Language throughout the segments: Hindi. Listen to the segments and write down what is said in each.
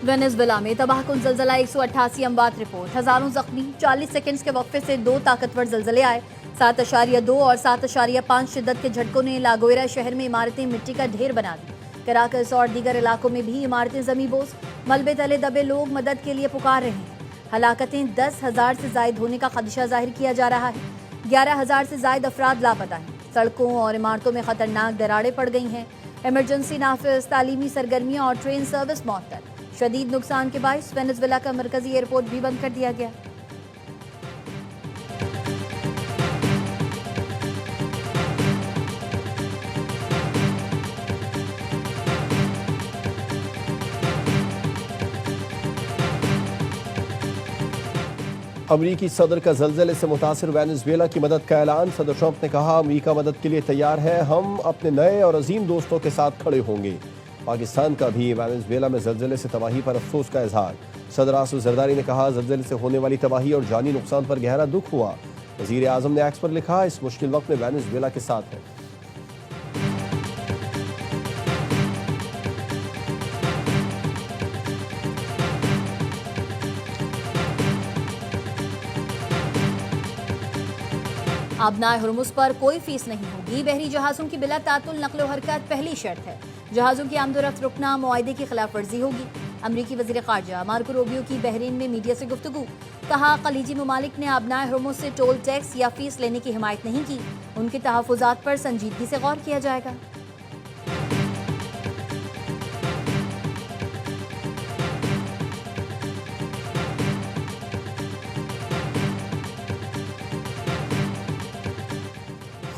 वेनेजुएला में तबाहकुन ज़लज़ला 188 अमवात रिपोर्ट, हजारों जख्मी। 40 सेकंड्स के वक्फे से 2 ताकतवर ज़लज़ले आए। 7.2 और 7.5 शिद्दत के झटकों ने लागोयरा शहर में इमारतें मिट्टी का ढेर बना दी। कराकस और दीगर इलाकों में भी इमारतें ज़मींदोज़, मलबे तले दबे लोग मदद के लिए पुकार रहे हैं। हलाकतें 10,000 से जायद होने का खदशा जाहिर किया जा रहा है। 11,000 से जायद अफराद लापता हैं। सड़कों और इमारतों में खतरनाक दरारें पड़ गई हैं। इमरजेंसी नाफिज, तालीमी सरगर्मियां और ट्रेन सर्विस मअतल। शदीद नुकसान के बायस वेनेजुएला का मरकजी एयरपोर्ट भी बंद कर दिया गया। अमरीकी सदर का ज़लज़ले से मुतासिर वेनेजुएला की मदद का ऐलान। सदर ट्रंप ने कहा, अमरीका मदद के लिए तैयार है, हम अपने नए और अजीम दोस्तों के साथ खड़े होंगे। पाकिस्तान का भी वेनेजुएला में ज़लज़ले से तबाही पर अफसोस का इजहार। सदर आसिफ जरदारी ने कहा, ज़लज़ले से होने वाली तबाही और जानी नुकसान पर गहरा दुख हुआ। वज़ीर आज़म ने एक्स पर लिखा, इस मुश्किल वक्त में वेनेजुएला के साथ है। आबनाए हुर्मुज़ पर कोई फीस नहीं होगी। बहरी जहाज़ों की बिला तातुल नकलो हरकत पहली शर्त है। जहाज़ों की आमदोरफ्त रुकना मुआहदे की खिलाफ वर्जी होगी। अमरीकी वज़ीर ख़ारजा मार्को रूबियो की बहरीन में मीडिया से गुफ्तगू। कहा, खलीजी ममालिक ने आबनाए हुर्मुज़ से टोल टैक्स या फीस लेने की हिमायत नहीं की। उनके तहफ़्फ़ुज़ात पर संजीदगी से गौर किया जाएगा।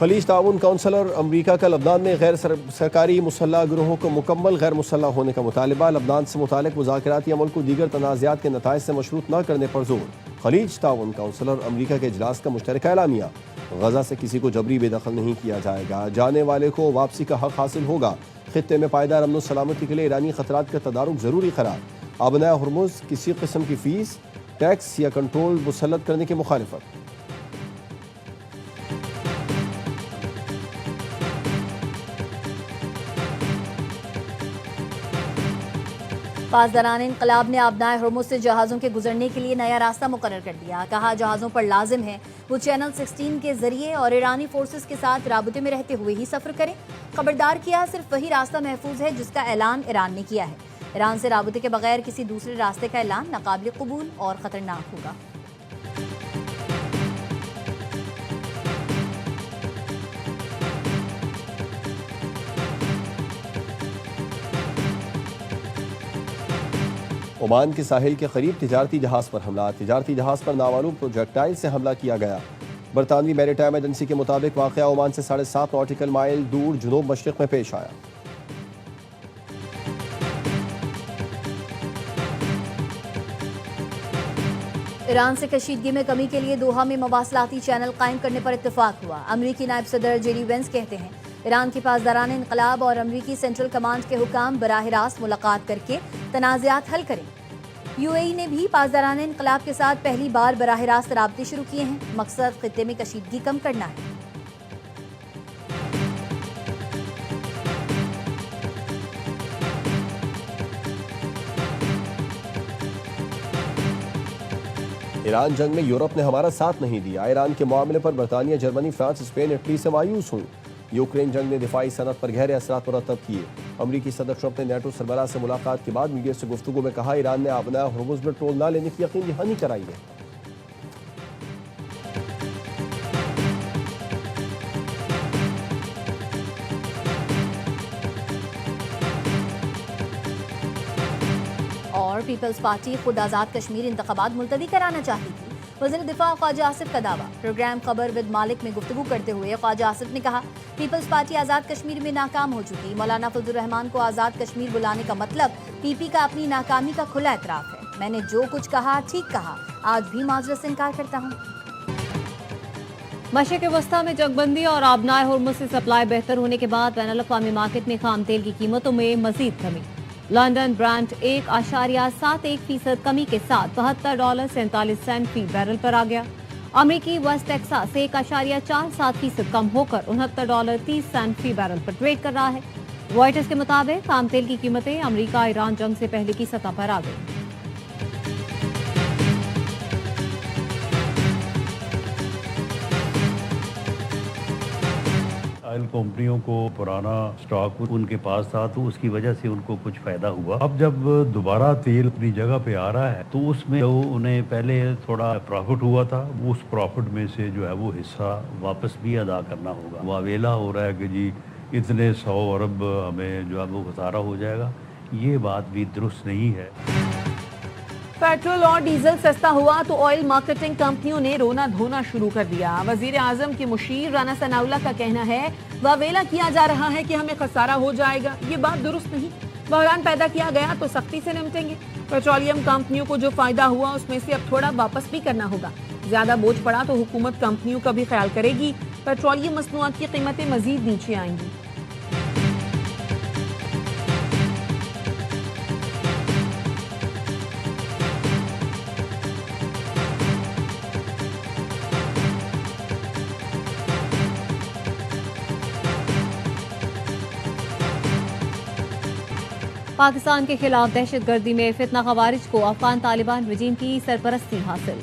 खलीज ताउन काउंसिल और अमरीका का लबनान में गैर सरकारी मुसल्ह गिरोहों को मुकम्मल गैर मुसल्ह होने का मुतालबा। लबनान से मुतालिक मुज़ाकराती अमल को दीगर तनाज़ात के नताइज से मशरूत न करने पर जोर। खलीज ताउन काउंसिल और अमरीका के इजलास का मुश्तरका एलामिया। गजा से किसी को जबरी बेदखल नहीं किया जाएगा, जाने वाले को वापसी का हक हासिल होगा। खित्ते में पायदार अमन सलामती के लिए ईरानी खतरात का तदारुक जरूरी करार। आबनाए हुर्मुज़ किसी किस्म की फीस, टैक्स या कंट्रोल मुसल्लत करने की मुखालिफत। पासदारान इनकलाब ने आबनाए हुर्मुज़ से जहाज़ों के गुजरने के लिए नया रास्ता मुकर्रर कर दिया। कहा, जहाज़ों पर लाजिम है वो चैनल 16 के जरिए और ईरानी फोर्सेस के साथ राबते में रहते हुए ही सफ़र करें। खबरदार किया, सिर्फ वही रास्ता महफूज है जिसका ऐलान ईरान ने किया है। ईरान से राबते के बगैर किसी दूसरे रास्ते का ऐलान नाकाबिल कबूल और ख़तरनाक होगा। ओमान के साहिल के करीब तिजारती जहाज़ पर हमला। तिजारती जहाज़ पर नामालूम प्रोजेक्टाइल से हमला किया गया। बरतानवी मैरीटाइम एजेंसी के मुताबिक वाक़या ओमान से 7.5 नॉटिकल माइल दूर जुनूब मशरिक़ में पेश आया। ईरान से कशीदगी में कमी के लिए दोहा में मवासलाती चैनल कायम करने पर इत्तेफाक हुआ। अमरीकी नायब सदर जेडी वेंस कहते हैं, ईरान के पासदारान इनकलाब और अमरीकी सेंट्रल कमांड के हुकाम बराह रास्त मुलाकात करके तनाज़ात हल करें। यूएई ने भी पासदारान इनकलाब के साथ पहली बार बराह रास्त राब्ते शुरू किए हैं। मकसद खित्ते में कशीदगी कम करना है। ईरान जंग में यूरोप ने हमारा साथ नहीं दिया। ईरान के मामले पर बरतानिया, जर्मनी, फ्रांस, स्पेन, इटली से मायूस हूँ। यूक्रेन जंग ने दिफाई सनत पर गहरे असरात मुरतब किए। अमरीकी सदर ट्रंप ने नेटो सरबराह से मुलाकात के बाद मीडिया से गुफ्तगू में कहा, ईरान ने आबनाए हुर्मुज़ में टोल न लेने की यकीन दहानी कराई है। और पीपल्स पार्टी खुद आज़ाद कश्मीर इंतखाबात मुलतवी कराना चाहती थी। वज़ीर दिफा ख्वाजा आसिफ का दावा। प्रोग्राम खबर विद मालिक में गुफ्तगू करते हुए ख्वाजा आसिफ ने कहा, पीपल्स पार्टी आज़ाद कश्मीर में नाकाम हो चुकी। मौलाना फजलुर रहमान को आज़ाद कश्मीर बुलाने का मतलब पीपी का अपनी नाकामी का खुला एतराफ़ है। मैंने जो कुछ कहा ठीक कहा, आज भी माजरत से इनकार करता हूँ। मशरिक़ वस्ता में जंगबंदी और आबनाए हुर्मुज़ से सप्लाई बेहतर होने के बाद बैनुल अक़वामी मार्केट में खाम तेल की कीमतों में मजीद कमी। लंदन ब्रांड 1.71% कमी के साथ $72.47 फी बैरल पर आ गया। अमेरिकी वेस्ट टेक्सास 1.47% कम होकर $69.30 फी बैरल पर ट्रेड कर रहा है। रॉयटर्स के मुताबिक खाम तेल की कीमतें अमेरिका ईरान जंग से पहले की सतह पर आ गई। ऑयल कंपनियों को पुराना स्टॉक उनके पास था तो उसकी वजह से उनको कुछ फायदा हुआ। अब जब दोबारा तेल अपनी जगह पे आ रहा है तो उसमें जो उन्हें पहले थोड़ा प्रॉफिट हुआ था उस प्रॉफिट में से जो है वो हिस्सा वापस भी अदा करना होगा। वावेला हो रहा है कि जी इतने 100 अरब हमें जो है वो खसारा हो जाएगा, ये बात भी दुरुस्त नहीं है। पेट्रोल और डीजल सस्ता हुआ तो ऑयल मार्केटिंग कंपनियों ने रोना धोना शुरू कर दिया। वजीर आजम के मुशीर राना सनाउल्लाह का कहना है वावेला किया जा रहा है कि हमें खसारा हो जाएगा, ये बात दुरुस्त नहीं। बहरान पैदा किया गया तो सख्ती से निपटेंगे। पेट्रोलियम कंपनियों को जो फायदा हुआ उसमें से अब थोड़ा वापस भी करना होगा। ज्यादा बोझ पड़ा तो हुकूमत कंपनियों का भी ख्याल करेगी। पेट्रोलियम मसनूआत की कीमतें मजीद नीचे आएंगी। पाकिस्तान के खिलाफ दहशतगर्दी में फितना खवारिज को अफगान तालिबान रजीम की सरपरस्ती हासिल।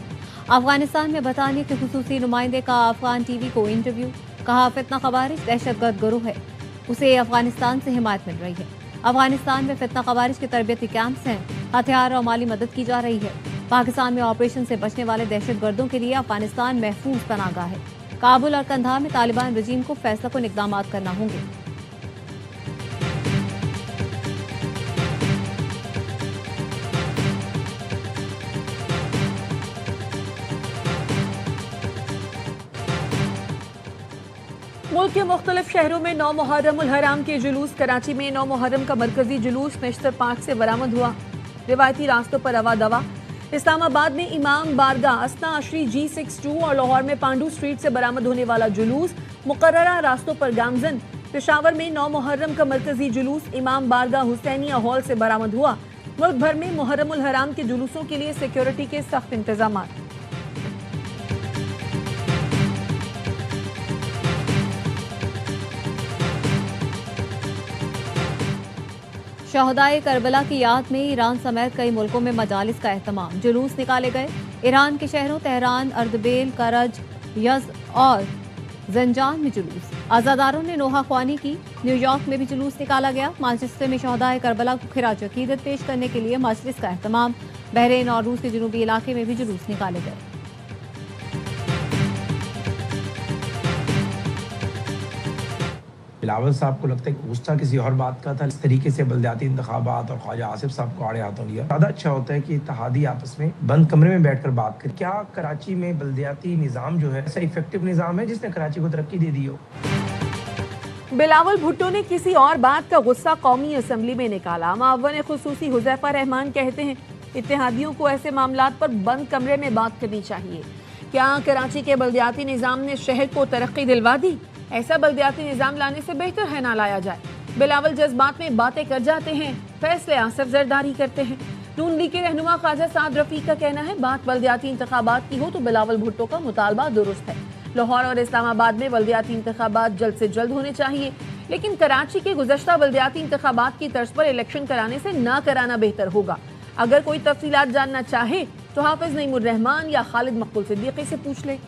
अफगानिस्तान में बरतानिया के खुसूसी नुमाइंदे का अफगान टीवी को इंटरव्यू। कहा फितना खवारिज दहशतगर्द गिरोह है, उसे अफगानिस्तान से हिमायत मिल रही है। अफगानिस्तान में फितना खवारिज के तरबियती कैंप्स हैं, हथियार और माली मदद की जा रही है। पाकिस्तान में ऑपरेशन से बचने वाले दहशतगर्दों के लिए अफगानिस्तान महफूज पनाहगाह है। काबुल और कंधार में तालिबान रजीम को फैसलाकुन इक़दाम करना होंगे। मुल्क के मुख्तलिफ शहरों में 9 मुहर्रम उल हराम के जुलूस। कराची में 9 मुहर्रम का मरकजी जुलूस नेशनल पार्क से बरामद हुआ। रिवायती रास्तों पर रवा दवा। इस्लामाबाद में इमाम बारगाह अस्ना अशरी G62 और लाहौर में पांडू स्ट्रीट से बरामद होने वाला जुलूस मुकर्ररा रास्तों पर गामजन। पेशावर में 9 मुहर्रम का मरकजी जुलूस इमाम बारगाह हुसैनिया हॉल से बरामद हुआ। मुल्क भर में मुहर्रम उल हराम के जुलूसों के लिए सिक्योरिटी के सख्त इंतजाम। शहदाए करबला की याद में ईरान समेत कई मुल्कों में मजालिस का एहतमाम। जुलूस निकाले गए। ईरान के शहरों तेहरान, अर्दबिल, करज, यज़ और जंजान में जुलूस। आज़ादारों ने नोहा ख्वानी की। न्यूयॉर्क में भी जुलूस निकाला गया। मैनचेस्टर में शहदाए करबला को खिराज अकीदत पेश करने के लिए मजलिस का एहतमाम। बहरीन और रूस के जनूबी इलाके में भी जुलूस निकाले गए। बिलावल साहब को लगता है कि गुस्सा किसी और बात का था। इस तरीके से बल्दियाती इंतखाबात और ख्वाजा आसिफ साहब को आड़े हाथों लिया। ज़्यादा अच्छा होता है कि इत्तेहादी आपस में बंद कमरे में बैठकर बात करें। क्या कराची में बल्दियाती निज़ाम जो है ऐसा इफेक्टिव निज़ाम है जिसने कराची को तरक्की दे दी हो? बिलावल भुट्टो ने किसी और बात का गुस्सा कौमी असम्बली में निकाला। मुअव्विन खुसूसी हुज़ैफा रहमान कहते हैं इत्तेहादियों को ऐसे मामलात पर बंद कमरे में बात करनी चाहिए। क्या कराची के बल्दियाती निज़ाम ने शहर को तरक्की दिलवा दी? ऐसा बल्दियाती निज़ाम लाने से बेहतर है ना लाया जाए। बिलावल जज्बात में बातें कर जाते हैं, फैसले आसिफ जरदारी करते हैं। नून लीग के रहनुमा ख्वाजा साद रफीक का कहना है बात बल्दियाती इंतखाबात की हो तो बिलावल भुट्टो का मुतालबा दुरुस्त है। लाहौर और इस्लामाबाद में बल्दियाती इंतखाबात जल्द से जल्द होने चाहिए, लेकिन कराची के गुज़श्ता बल्दियाती इंतखाबात की तर्ज पर इलेक्शन कराने से ना कराना बेहतर होगा। अगर कोई तफसीलात जानना चाहे तो हाफिज नईमुर रहमान या खालिद मकबूल सिद्दीकी से पूछ ले।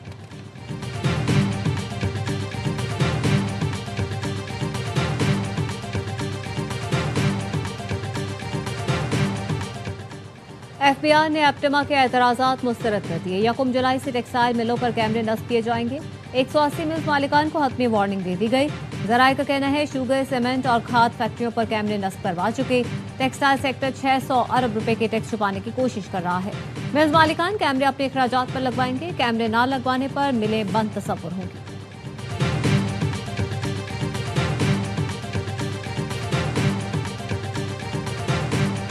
FBI ने एप्टेमा के एतराज़ात मुस्तरद कर दिए। 1 जुलाई से टेक्सटाइल मिलों पर कैमरे नस्ब किए जाएंगे। 180 मिल्स मालिकान को हतमी वार्निंग दे दी गई। ज़राए का कहना है शुगर, सीमेंट और खाद फैक्ट्रियों पर कैमरे नस्ब करवा चुके। टेक्सटाइल सेक्टर 600 अरब रुपए के टैक्स छुपाने की कोशिश कर रहा है। मिल्स मालिकान कैमरे अपने अखराजात पर लगवाएंगे। कैमरे ना लगवाने पर मिलें बंद तस्वुर होंगी।